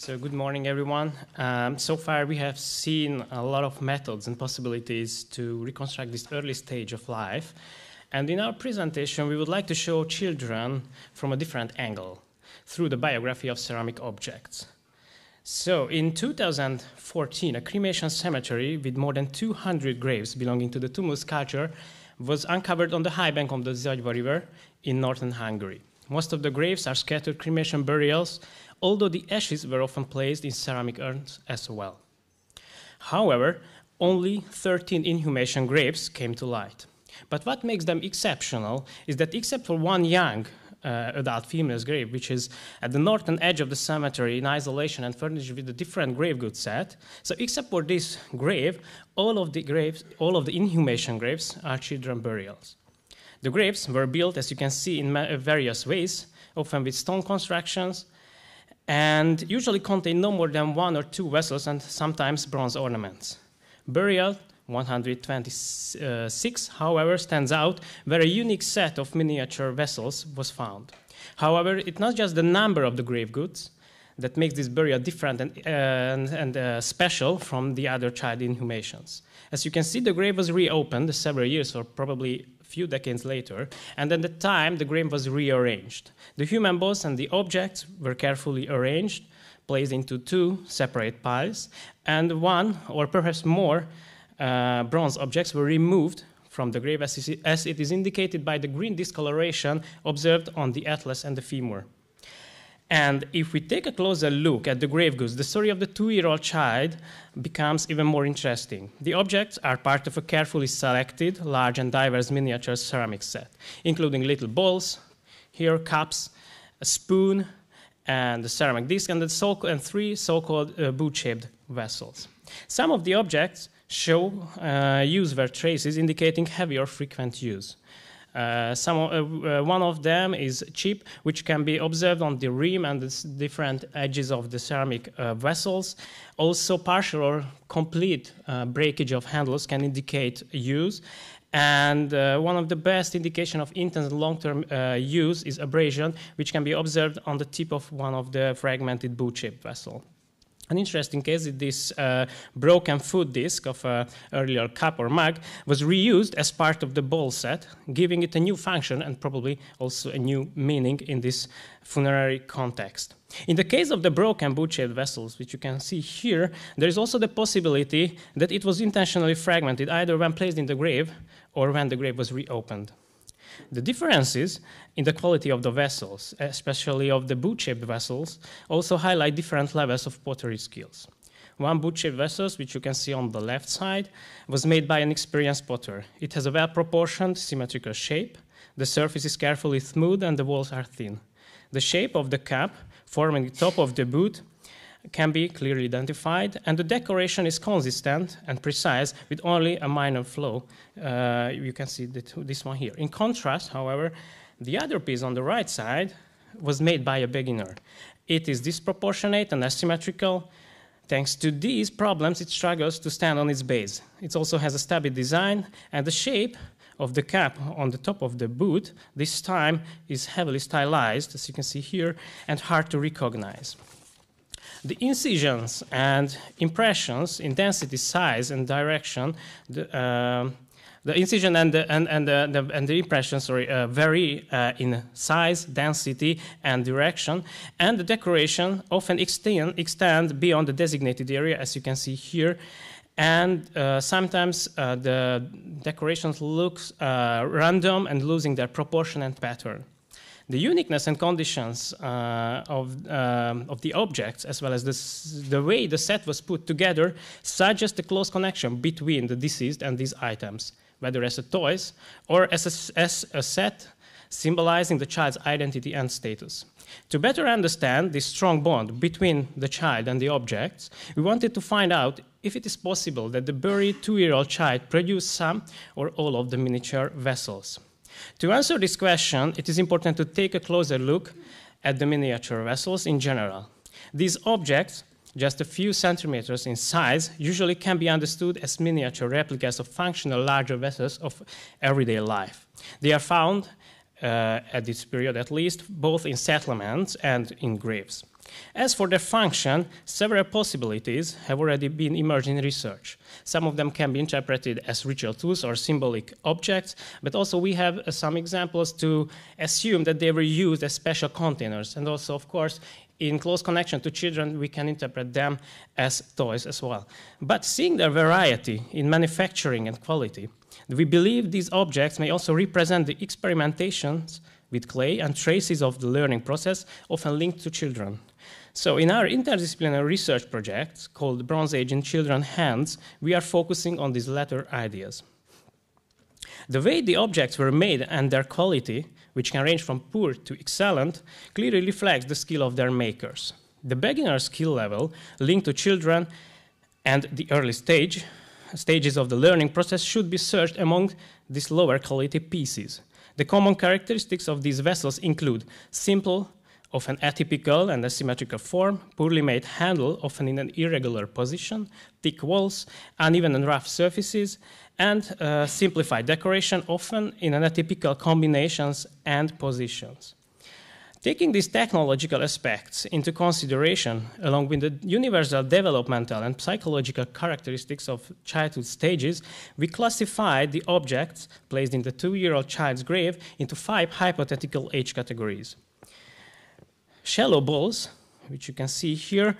So good morning, everyone. So far, we have seen a lot of methods and possibilities to reconstruct this early stage of life. And in our presentation, we would like to show children from a different angle through the biography of ceramic objects. So in 2014, a cremation cemetery with more than 200 graves belonging to the tumulus culture was uncovered on the high bank of the Zagyva River in northern Hungary. Most of the graves are scattered cremation burials, although the ashes were often placed in ceramic urns as well. However, only 13 inhumation graves came to light. But what makes them exceptional is that except for one young adult female's grave, which is at the northern edge of the cemetery in isolation and furnished with a different grave goods set, so except for this grave, all of the inhumation graves are children burials. The graves were built, as you can see, in various ways, often with stone constructions, and usually contain no more than 1 or 2 vessels and sometimes bronze ornaments. Burial 126, however, stands out, where a unique set of miniature vessels was found. However, it's not just the number of the grave goods that makes this burial different and special from the other child inhumations. As you can see, the grave was reopened several years or probably a few decades later, and at the time the grave was rearranged. The human bones and the objects were carefully arranged, placed into 2 separate piles, and 1 or perhaps more bronze objects were removed from the grave as it is indicated by the green discoloration observed on the atlas and the femur. And if we take a closer look at the grave goods, the story of the 2-year-old child becomes even more interesting. The objects are part of a carefully selected, large and diverse miniature ceramic set, including little bowls, here cups, a spoon, and a ceramic disc, and 3 so-called boot-shaped vessels. Some of the objects show use wear traces indicating heavy or frequent use. One of them is chip, which can be observed on the rim and the different edges of the ceramic vessels. Also, partial or complete breakage of handles can indicate use. And one of the best indication of intense long-term use is abrasion, which can be observed on the tip of one of the fragmented boot-shaped vessel. An interesting case is this broken food disc of an earlier cup or mug was reused as part of the bowl set, giving it a new function and probably also a new meaning in this funerary context. In the case of the broken boot-shaped vessels, which you can see here, there is also the possibility that it was intentionally fragmented, either when placed in the grave or when the grave was reopened. The differences in the quality of the vessels, especially of the boot-shaped vessels, also highlight different levels of pottery skills. One boot-shaped vessel, which you can see on the left side, was made by an experienced potter. It has a well-proportioned, symmetrical shape. The surface is carefully smooth and the walls are thin. The shape of the cup, forming the top of the boot, can be clearly identified, and the decoration is consistent and precise with only a minor flaw. You can see this one here. In contrast, however, the other piece on the right side was made by a beginner. It is disproportionate and asymmetrical. Thanks to these problems, it struggles to stand on its base. It also has a stubby design, and the shape of the cap on the top of the boot this time is heavily stylized, as you can see here, and hard to recognize. The incisions and impressions in density, size, and direction, the incision and the impressions vary in size, density, and direction, and the decoration often extend beyond the designated area, as you can see here, and sometimes the decorations look random and losing their proportion and pattern. The uniqueness and conditions of the objects, as well as the way the set was put together, suggest a close connection between the deceased and these items, whether as toys or as a set symbolizing the child's identity and status. To better understand this strong bond between the child and the objects, we wanted to find out if it is possible that the buried 2-year-old child produced some or all of the miniature vessels. To answer this question, it is important to take a closer look at the miniature vessels in general. These objects, just a few centimeters in size, usually can be understood as miniature replicas of functional larger vessels of everyday life. They are found at this period at least, both in settlements and in graves. As for their function, several possibilities have already been emerged in research. Some of them can be interpreted as ritual tools or symbolic objects, but also we have some examples to assume that they were used as special containers. And also, of course, in close connection to children, we can interpret them as toys as well. But seeing their variety in manufacturing and quality, we believe these objects may also represent the experimentations with clay and traces of the learning process often linked to children. So in our interdisciplinary research project called Bronze Age in Children's Hands, we are focusing on these latter ideas. The way the objects were made and their quality, which can range from poor to excellent, clearly reflects the skill of their makers. The beginner skill level linked to children and the early stages of the learning process should be searched among these lower quality pieces. The common characteristics of these vessels include simple, often atypical and asymmetrical form, poorly made handle, often in an irregular position, thick walls, uneven and rough surfaces, and simplified decoration, often in an atypical combinations and positions. Taking these technological aspects into consideration, along with the universal developmental and psychological characteristics of childhood stages, we classified the objects placed in the 2-year-old child's grave into 5 hypothetical age categories. Shallow balls, which you can see here,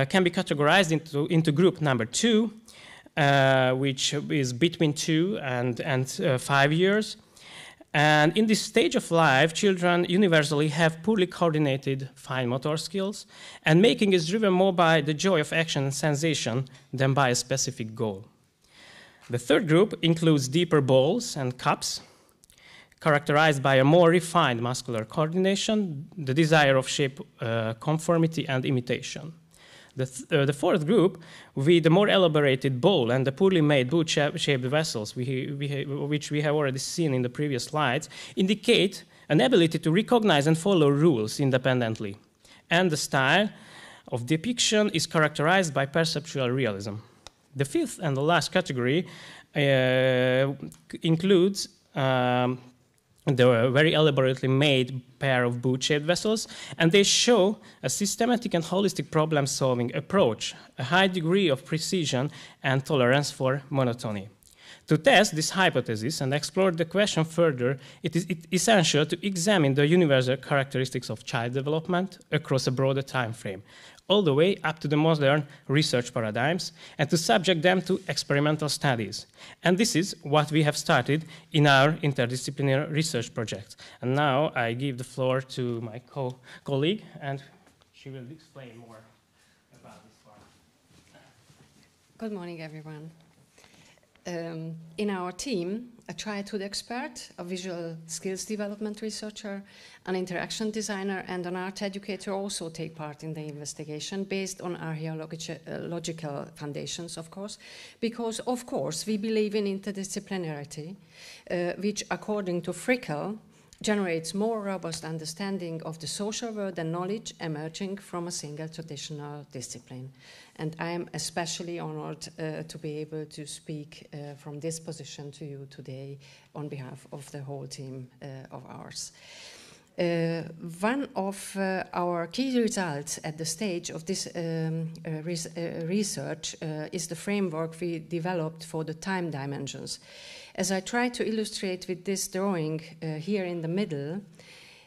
can be categorized into group number 2, which is between 2 and 5 years. And in this stage of life, children universally have poorly coordinated fine motor skills, and making is driven more by the joy of action and sensation than by a specific goal. The third group includes deeper balls and cups, characterized by a more refined muscular coordination, the desire of shape conformity and imitation. The fourth group, with the more elaborated bowl and the poorly made boot-shaped vessels, which we have already seen in the previous slides, indicate an ability to recognize and follow rules independently. And the style of depiction is characterized by perceptual realism. The fifth and the last category includes the very elaborately made pair of boot-shaped vessels, and they show a systematic and holistic problem-solving approach, a high degree of precision and tolerance for monotony. To test this hypothesis and explore the question further, it is essential to examine the universal characteristics of child development across a broader time frame, all the way up to the modern research paradigms, and to subject them to experimental studies. And this is what we have started in our interdisciplinary research project. And now I give the floor to my colleague, and she will explain more about this part. Good morning, everyone. In our team, a childhood expert, a visual skills development researcher, an interaction designer, and an art educator also take part in the investigation based on archaeological foundations, of course, because, of course, we believe in interdisciplinarity, which, according to Frickel, generates more robust understanding of the social world and knowledge emerging from a single traditional discipline. And I am especially honored to be able to speak from this position to you today on behalf of the whole team of ours. One of our key results at the stage of this research is the framework we developed for the time dimensions. As I try to illustrate with this drawing here in the middle,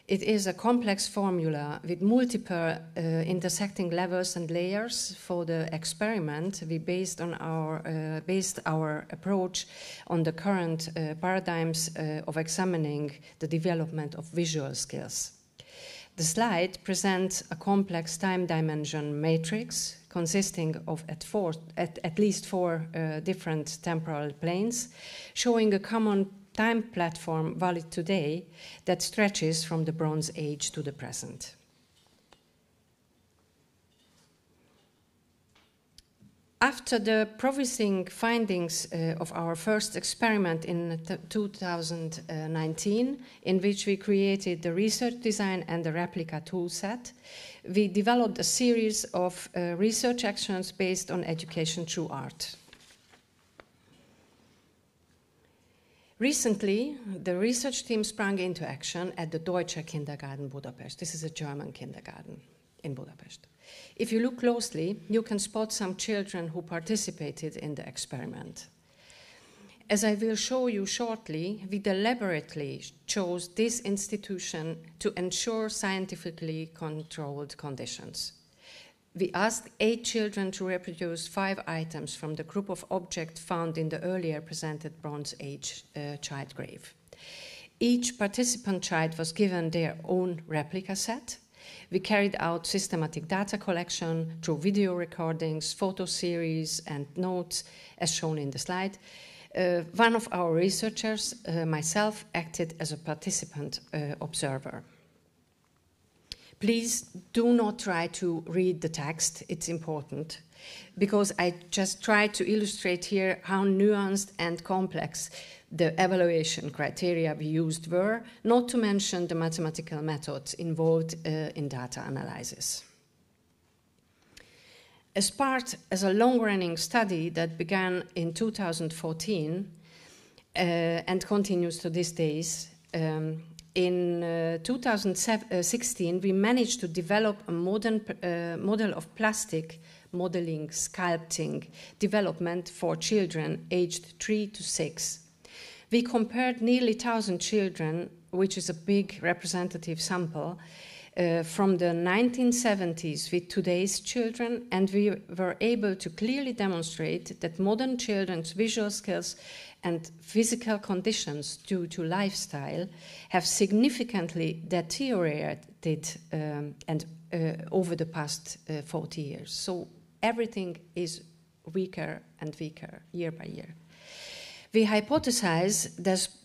it is a complex formula with multiple intersecting levels and layers. For the experiment, we based our approach on the current paradigms of examining the development of visual skills. The slide presents a complex time dimension matrix consisting of at least four different temporal planes, showing a common time platform valid today that stretches from the Bronze Age to the present. After the promising findings of our first experiment in 2019, in which we created the research design and the replica toolset, we developed a series of research actions based on education through art. Recently, the research team sprang into action at the Deutsche Kindergarten Budapest. This is a German kindergarten in Budapest. If you look closely, you can spot some children who participated in the experiment. As I will show you shortly, we deliberately chose this institution to ensure scientifically controlled conditions. We asked 8 children to reproduce 5 items from the group of objects found in the earlier presented Bronze Age child grave. Each participant child was given their own replica set. We carried out systematic data collection through video recordings, photo series, and notes, as shown in the slide. One of our researchers, myself, acted as a participant observer. Please do not try to read the text, it's important, because I just try to illustrate here how nuanced and complex the evaluation criteria we used were, not to mention the mathematical methods involved in data analysis. As a long-running study that began in 2014 and continues to these days, in 2016, we managed to develop a modern model of plastic modeling, sculpting development for children aged 3 to 6. We compared nearly 1,000 children, which is a big representative sample, from the 1970s with today's children, and we were able to clearly demonstrate that modern children's visual skills and physical conditions due to lifestyle have significantly deteriorated over the past 40 years. So everything is weaker and weaker year by year. We hypothesize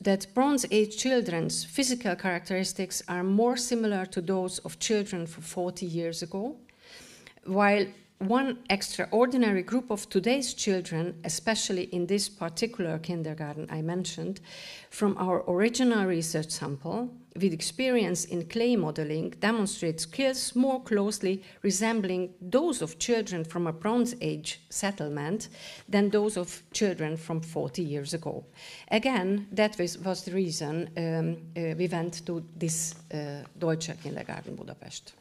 that Bronze Age children's physical characteristics are more similar to those of children from 40 years ago, while one extraordinary group of today's children, especially in this particular kindergarten I mentioned, from our original research sample, with experience in clay modeling, demonstrates skills more closely resembling those of children from a Bronze Age settlement than those of children from 40 years ago. Again, that was the reason we went to this Deutsche Kindergarten Budapest.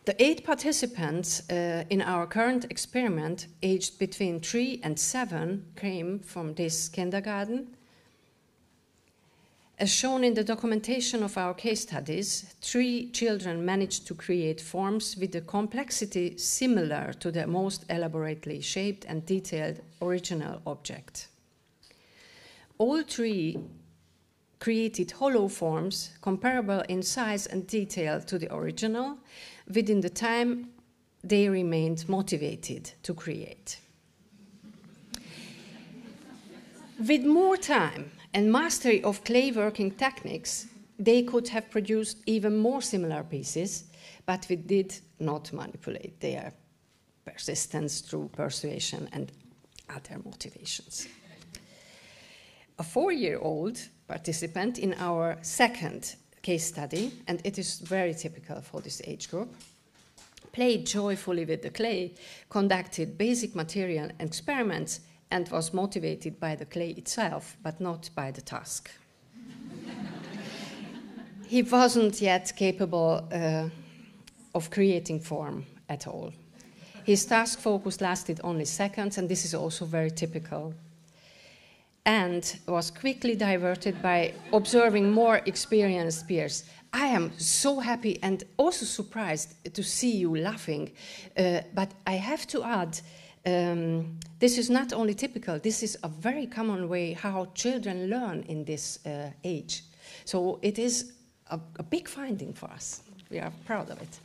The 8 participants in our current experiment, aged between 3 and 7, came from this kindergarten. As shown in the documentation of our case studies, 3 children managed to create forms with a complexity similar to the most elaborately shaped and detailed original object. All 3 created hollow forms comparable in size and detail to the original, within the time they remained motivated to create. With more time and mastery of clay working techniques, they could have produced even more similar pieces, but we did not manipulate their persistence through persuasion and other motivations. A 4-year-old participant in our second case study, and it is very typical for this age group, played joyfully with the clay, conducted basic material experiments, and was motivated by the clay itself, but not by the task. He wasn't yet capable of creating form at all. His task focus lasted only seconds, and this is also very typical, and was quickly diverted by observing more experienced peers. I am so happy and also surprised to see you laughing, but I have to add, this is not only typical, this is a very common way how children learn in this age. So it is a big finding for us. We are proud of it.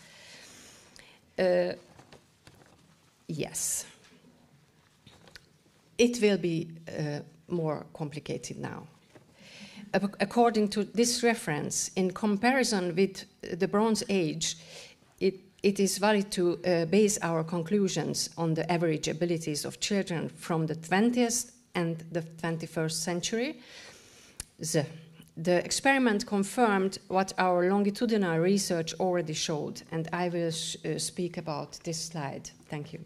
Yes. It will be more complicated now. According to this reference, in comparison with the Bronze Age, it is valid to base our conclusions on the average abilities of children from the 20th and the 21st century. The experiment confirmed what our longitudinal research already showed, and I will speak about this slide. Thank you.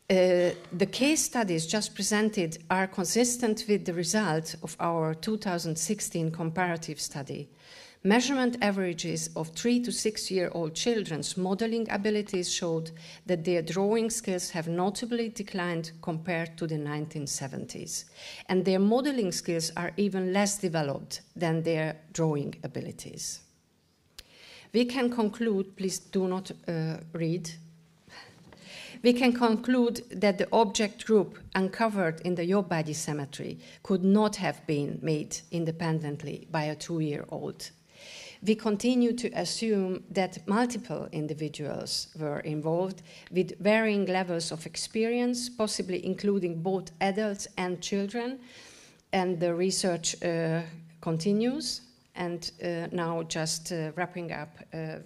The case studies just presented are consistent with the result of our 2016 comparative study. Measurement averages of 3 to 6-year-old children's modeling abilities showed that their drawing skills have notably declined compared to the 1970s. And their modeling skills are even less developed than their drawing abilities. We can conclude, please do not read. We can conclude that the object group uncovered in the Jobbágyi cemetery could not have been made independently by a 2-year-old. We continue to assume that multiple individuals were involved with varying levels of experience, possibly including both adults and children, and the research continues. And now just wrapping up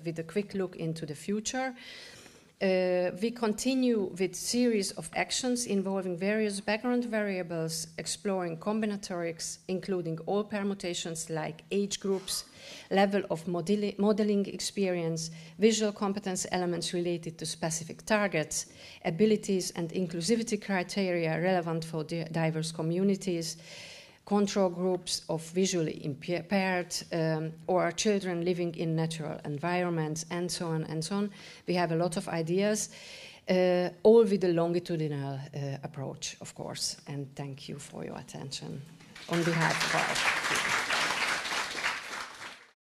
with a quick look into the future. We continue with series of actions involving various background variables, exploring combinatorics, including all permutations like age groups, level of modeling experience, visual competence elements related to specific targets, abilities and inclusivity criteria relevant for diverse communities, control groups of visually impaired or children living in natural environments, and so on and so on. We have a lot of ideas, all with a longitudinal approach, of course. And thank you for your attention on behalf of our